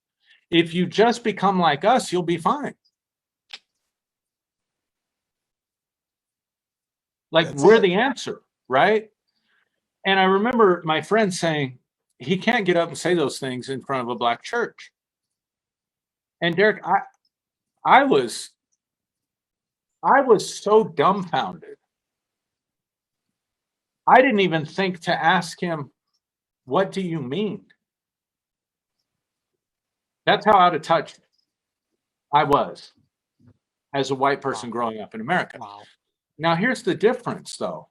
Speaker 2: If you just become like us, you'll be fine. Like, we're the answer, right? And I remember my friend saying, he can't get up and say those things in front of a black church. And Derrick, I was so dumbfounded. I didn't even think to ask him, what do you mean? That's how out of touch I was as a white person growing up in America.
Speaker 1: Wow.
Speaker 2: Now, here's the difference, though.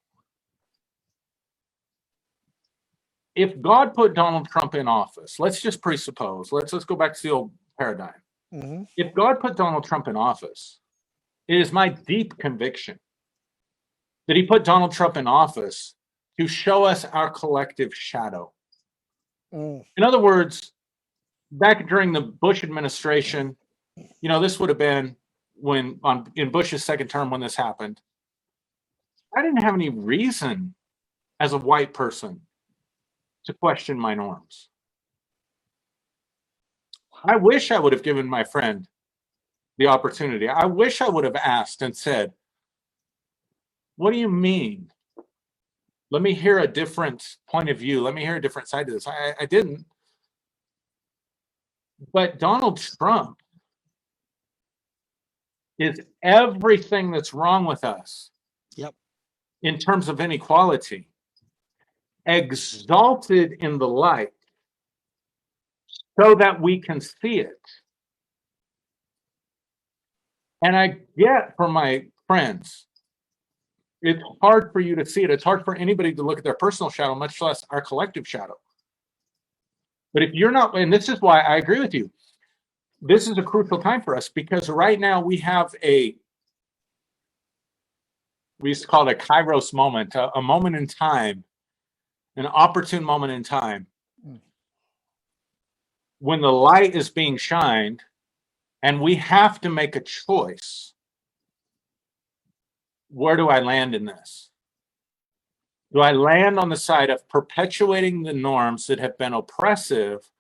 Speaker 2: If God put Donald Trump in office, let's just presuppose, let's go back to the old paradigm.
Speaker 1: Mm-hmm.
Speaker 2: If God put Donald Trump in office, it is my deep conviction that he put Donald Trump in office to show us our collective shadow.
Speaker 1: Mm.
Speaker 2: In other words, back during the Bush administration, you know, this would have been in Bush's second term when this happened. I didn't have any reason as a white person to question my norms. I wish I would have given my friend the opportunity. I wish I would have asked and said, what do you mean? Let me hear a different point of view. Let me hear a different side to this. I didn't. But Donald Trump is everything that's wrong with us.
Speaker 1: Yep.
Speaker 2: In terms of inequality, exalted in the light so that we can see it. And I get from my friends, it's hard for you to see it. It's hard for anybody to look at their personal shadow, much less our collective shadow. But if you're not, and this is why I agree with you, this is a crucial time for us, because right now we have we used to call it a kairos moment, a moment in time, an opportune moment in time, when the light is being shined and we have to make a choice. Where do I land in this? Do I land on the side of perpetuating the norms that have been oppressive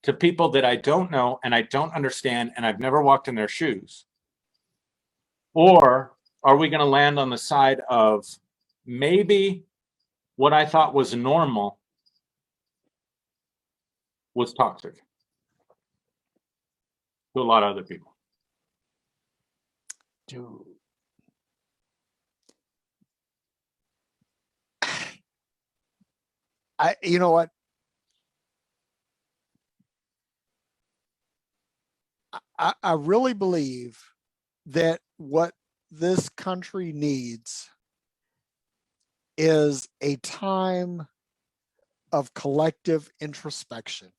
Speaker 2: to people that I don't know and I don't understand and I've never walked in their shoes? Or are we going to land on the side of maybe what I thought was normal was toxic to a lot of other people?
Speaker 1: Dude. You know what? I really believe that what this country needs is a time of collective introspection.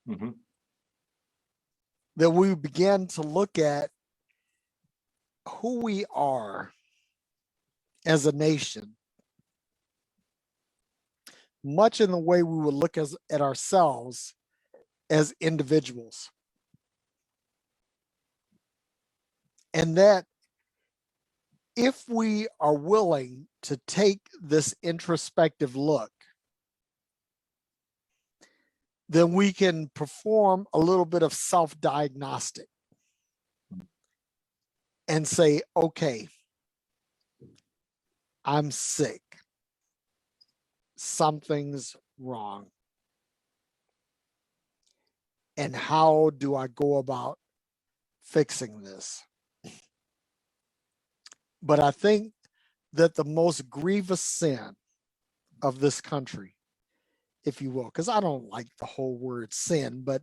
Speaker 2: Mm-hmm.
Speaker 1: That we begin to look at who we are as a nation, much in the way we would look at ourselves as individuals. And that if we are willing to take this introspective look, then we can perform a little bit of self-diagnostic and say, okay, I'm sick. Something's wrong. And how do I go about fixing this? But I think that the most grievous sin of this country, if you will, because I don't like the whole word sin, but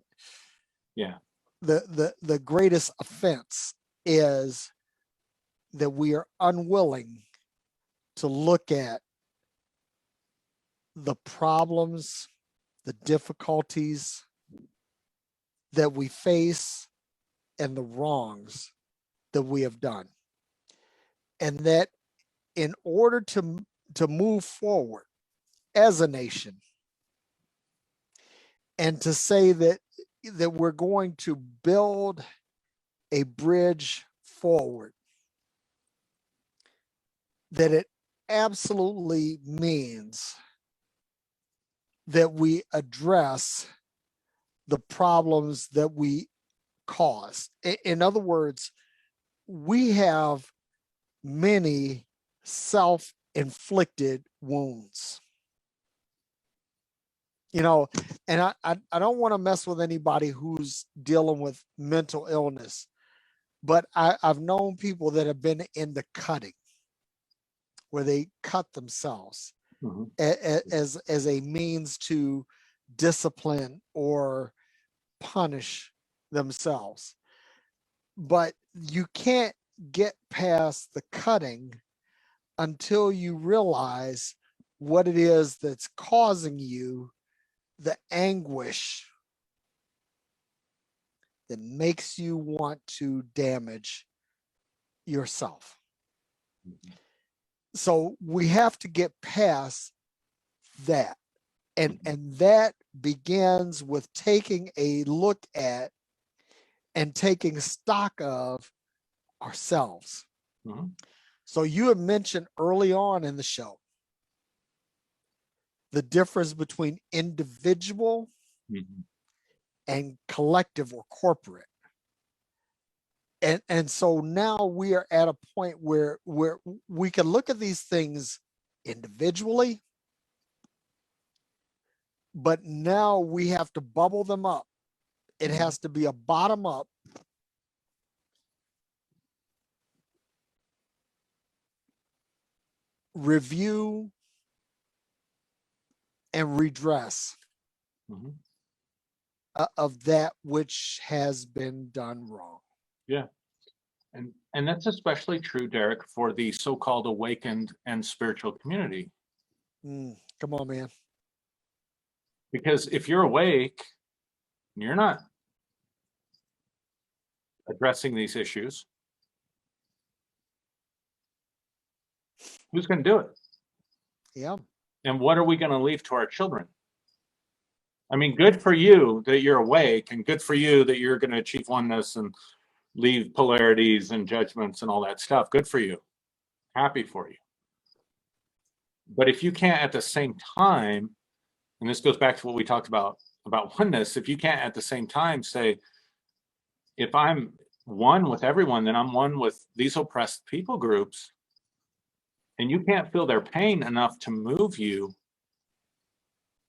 Speaker 2: yeah,
Speaker 1: the greatest offense is that we are unwilling to look at the problems, the difficulties that we face, and the wrongs that we have done. And that in order to move forward as a nation and to say that that we're going to build a bridge forward, that it absolutely means that we address the problems that we caused. In other words, we have many self-inflicted wounds. You know, and I don't want to mess with anybody who's dealing with mental illness, but I've known people that have been in the cutting, where they cut themselves as a means to discipline or punish themselves. But you can't get past the cutting until you realize what it is that's causing you the anguish that makes you want to damage yourself. So we have to get past that. And that begins with taking a look at and taking stock of ourselves. So you had mentioned early on in the show the difference between individual and collective or corporate. And so now we are at a point where we can look at these things individually, but now we have to bubble them up. It has to be a bottom up review and redress of that which has been done wrong.
Speaker 2: Yeah. And that's especially true, Derrick, for the so-called awakened and spiritual community.
Speaker 1: Come on, man.
Speaker 2: Because if you're awake, and you're not addressing these issues, who's going to do it?
Speaker 1: Yeah.
Speaker 2: And what are we going to leave to our children? I mean, good for you that you're awake, and good for you that you're going to achieve oneness and leave polarities and judgments and all that stuff. Good for you. Happy for you. But if you can't at the same time, and this goes back to what we talked about oneness, if you can't at the same time say, if I'm one with everyone, then I'm one with these oppressed people groups, and you can't feel their pain enough to move you,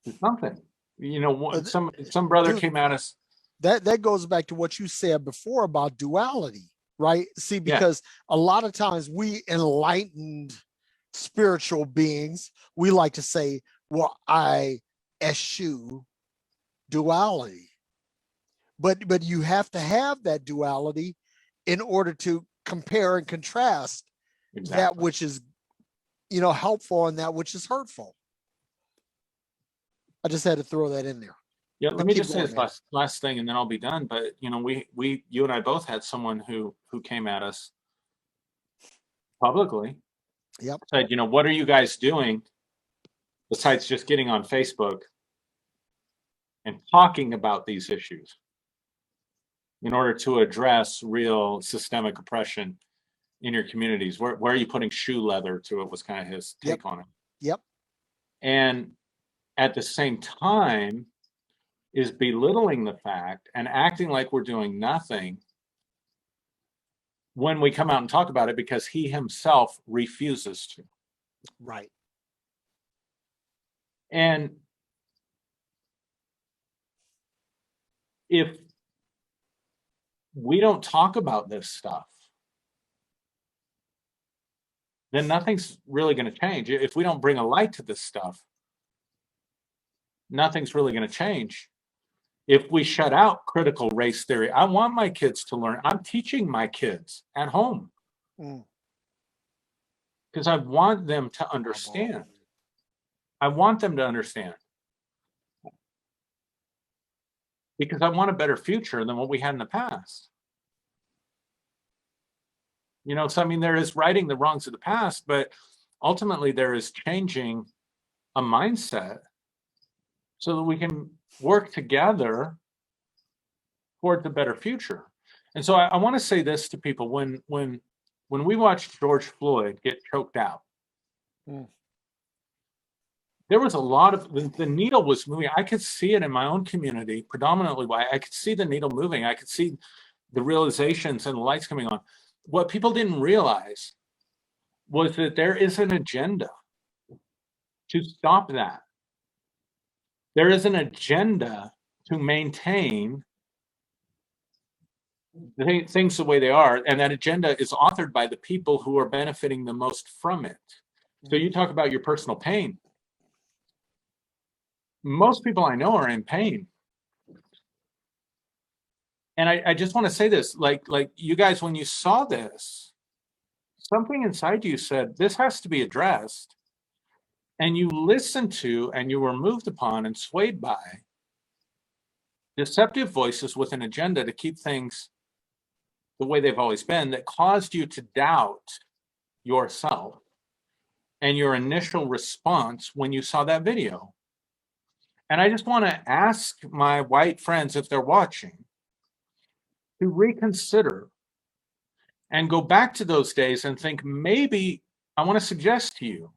Speaker 2: it's something. You know, some brother came at us.
Speaker 1: That goes back to what you said before about duality, right? See, because a lot of times we enlightened spiritual beings, we like to say, well, I eschew duality. But you have to have that duality in order to compare and contrast that which is, you know, helpful and that which is hurtful. I just had to throw that in there.
Speaker 2: Yeah, let me just say this last thing, and then I'll be done. But you know, you and I both had someone who came at us publicly.
Speaker 1: Yep.
Speaker 2: Said, you know, what are you guys doing besides just getting on Facebook and talking about these issues in order to address real systemic oppression in your communities? Where are you putting shoe leather to it? Was kind of his take on it.
Speaker 1: Yep.
Speaker 2: And at the same time, is belittling the fact and acting like we're doing nothing when we come out and talk about it, because he himself refuses to.
Speaker 1: Right.
Speaker 2: And if we don't talk about this stuff, then nothing's really going to change. If we don't bring a light to this stuff, nothing's really going to change. If we shut out critical race theory, I want my kids to learn. I'm teaching my kids at home because I want them to understand. I want them to understand because I want a better future than what we had in the past. You know, so I mean, there is righting the wrongs of the past, but ultimately there is changing a mindset so that we can work together towards a better future. And so I want to say this to people: when we watched George Floyd get choked out,
Speaker 1: Mm.
Speaker 2: there was a lot of the needle was moving. I could see it in my own community, predominantly why I could see the needle moving. I could see the realizations and the lights coming on. What people didn't realize was that there is an agenda to stop that. There is an agenda to maintain things the way they are, and that agenda is authored by the people who are benefiting the most from it. So you talk about your personal pain. Most people I know are in pain. And I just want to say this, like you guys, when you saw this, something inside you said, this has to be addressed. And you listened to, and you were moved upon and swayed by deceptive voices with an agenda to keep things the way they've always been, that caused you to doubt yourself and your initial response when you saw that video. And I just want to ask my white friends, if they're watching, to reconsider and go back to those days and think, maybe I want to suggest to you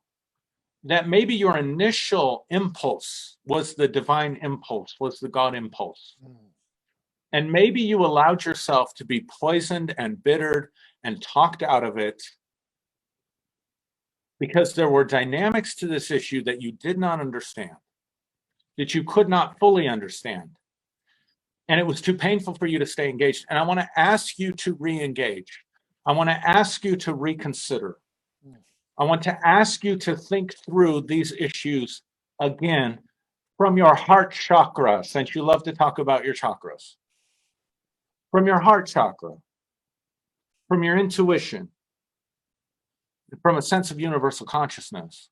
Speaker 2: that maybe your initial impulse was the divine impulse, was the God impulse. And maybe you allowed yourself to be poisoned and bittered and talked out of it because there were dynamics to this issue that you did not understand, that you could not fully understand. And it was too painful for you to stay engaged. And I want to ask you to re-engage. I want to ask you to reconsider. I want to ask you to think through these issues again from your heart chakra, since you love to talk about your chakras. From your heart chakra, from your intuition, from a sense of universal consciousness,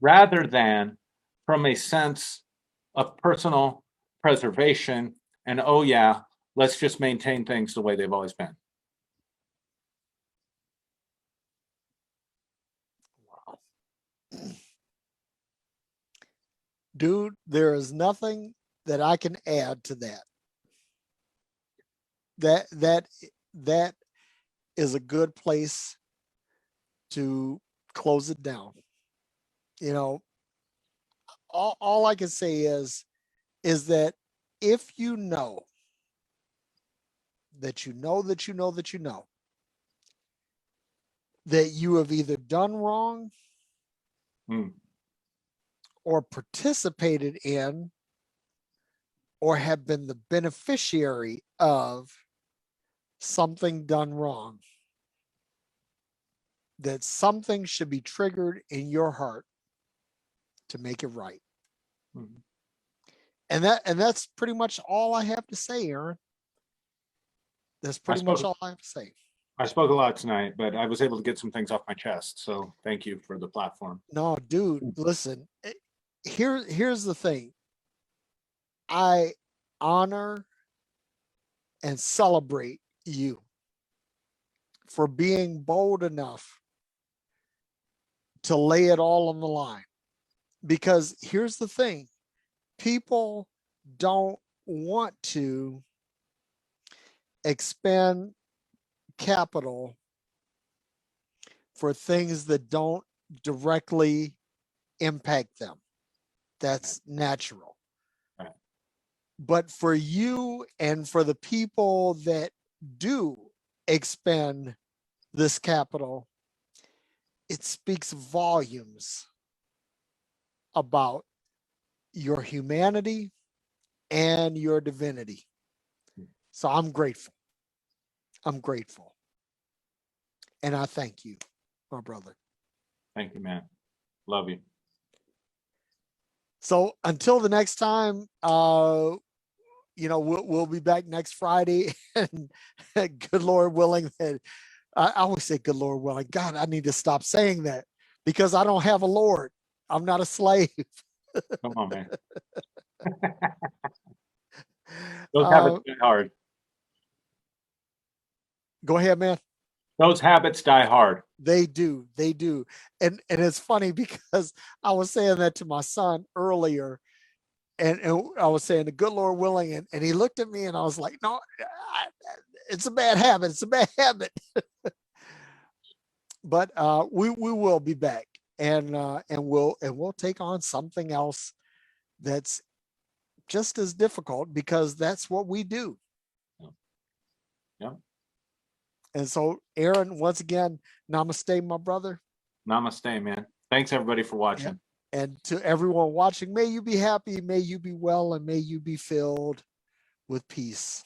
Speaker 2: rather than from a sense of personal preservation and, oh yeah, let's just maintain things the way they've always been.
Speaker 1: Wow. Dude, there is nothing that I can add to that. That is a good place to close it down. You know, all I can say is that if you know that you know that you know that you know that you have either done wrong or participated in or have been the beneficiary of something done wrong, that something should be triggered in your heart to make it right. And that's pretty much all I have to say, Aaron. That's pretty much all I have to say.
Speaker 2: I spoke a lot tonight, but I was able to get some things off my chest. So thank you for the platform.
Speaker 1: No, dude, listen, here's the thing. I honor and celebrate you for being bold enough to lay it all on the line. Because here's the thing, people don't want to expend capital for things that don't directly impact them. That's natural.
Speaker 2: Right.
Speaker 1: But for you and for the people that do expend this capital, it speaks volumes about your humanity and your divinity. So I'm grateful. I'm grateful. And I thank you, my brother.
Speaker 2: Thank you, man. Love you.
Speaker 1: So until the next time, you know, we'll be back next Friday, and good Lord willing, that I always say good Lord willing. God, I need to stop saying that because I don't have a Lord. I'm not a slave.
Speaker 2: Come on, man. Those habits die hard.
Speaker 1: Go ahead, man.
Speaker 2: Those habits die hard.
Speaker 1: They do. They do. And it's funny because I was saying that to my son earlier. and I was saying the good Lord willing, and he looked at me and I was like, no, it's a bad habit. It's a bad habit. But we will be back, and we'll take on something else that's just as difficult, because that's what we do.
Speaker 2: Yeah.
Speaker 1: And so, Aaron, once again, namaste, my brother.
Speaker 2: Namaste, man. Thanks everybody for watching.
Speaker 1: And to everyone watching, may you be happy, may you be well, and may you be filled with peace.